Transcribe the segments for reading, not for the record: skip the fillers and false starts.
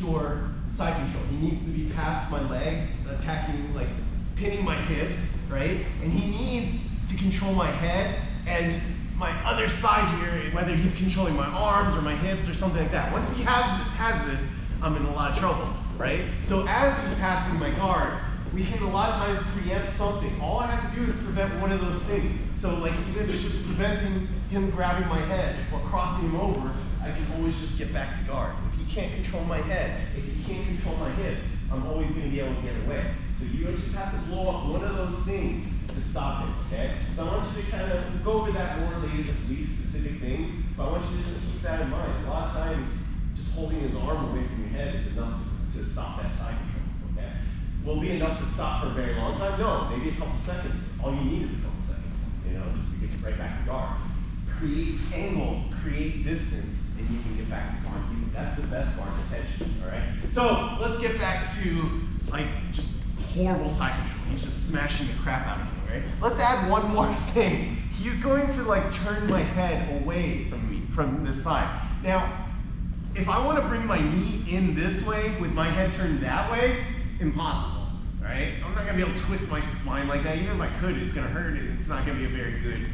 pure side control. He needs to be past my legs, attacking, like pinning my hips, right? And he needs to control my head and my other side here, whether he's controlling my arms or my hips or something like that. Once he has this, I'm in a lot of trouble, right? So as he's passing my guard, we can a lot of times preempt something. All I have to do is prevent one of those things. So like even if it's just preventing him grabbing my head or crossing him over, I can always just get back to guard. If he can't control my head, if he can't control my hips, I'm always going to be able to get away. So you just have to blow up one of those things to stop him, okay? So I want you to kind of go over that more later this week, specific things, but I want you to just keep that in mind. A lot of times, just holding his arm away from your head is enough to stop that side control, okay? Will it be enough to stop for a very long time? No, maybe a couple seconds. All you need is a couple seconds, you know, just to get right back to guard. Create angle, create distance, and you can get back to guard. That's the best guard protection, all right? So let's get back to like just horrible side control. He's just smashing the crap out of me, right? Let's add one more thing. He's going to like turn my head away from me, from this side. Now, if I want to bring my knee in this way with my head turned that way, impossible, right? I'm not gonna be able to twist my spine like that. Even if I could, it's gonna hurt and it's not gonna be a very good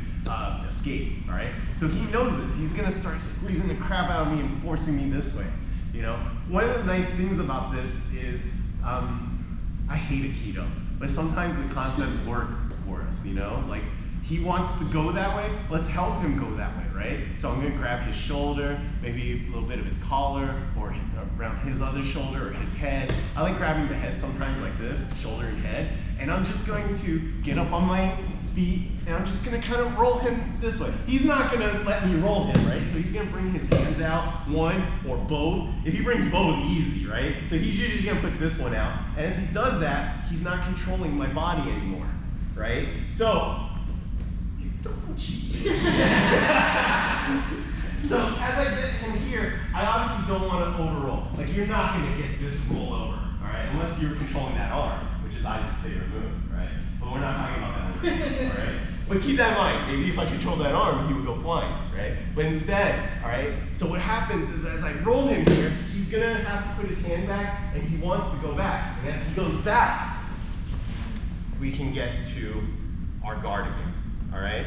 escape, all right? So he knows this. He's gonna start squeezing the crap out of me and forcing me this way, you know? One of the nice things about this is, I hate Aikido, but sometimes the concepts work for us, you know? Like, he wants to go that way, let's help him go that way, right? So I'm gonna grab his shoulder, maybe a little bit of his collar, or around his other shoulder, or his head. I like grabbing the head sometimes like this, shoulder and head, and I'm just going to get up on my feet, and I'm just gonna kind of roll him this way. He's not gonna let me roll him, right? So he's gonna bring his hands out, one or both. If he brings both, easy, right? So he's usually gonna put this one out, and as he does that, he's not controlling my body anymore, right? So, don't cheat. So as I get him here, I obviously don't want to overroll. Like you're not gonna get this roll over, all right? Unless you're controlling that arm, which is Isaac's favorite move, right? But we're not talking about that right now, all right? But keep that in mind. Maybe if I controlled that arm, he would go flying, right? But instead, all right? So what happens is as I roll him here, he's gonna have to put his hand back, and he wants to go back. And as he goes back, we can get to our guard again, all right?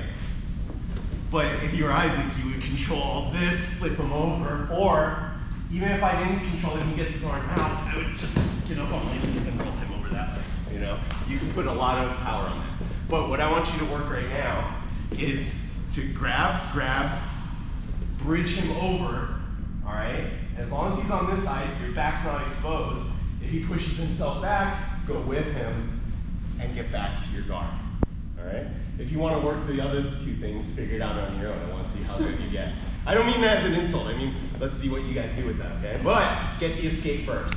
But if you were Isaac, you would control all this, flip him over, or even if I didn't control him, he gets his arm out, I would just get up on my knees and roll him over that way, you know? You can put a lot of power on that. But what I want you to work right now is to grab, bridge him over, all right? As long as he's on this side, your back's not exposed. If he pushes himself back, go with him and get back to your guard, all right? If you want to work the other two things, figure it out on your own. I want to see how good you get. I don't mean that as an insult. I mean, let's see what you guys do with that, okay? But get the escape first.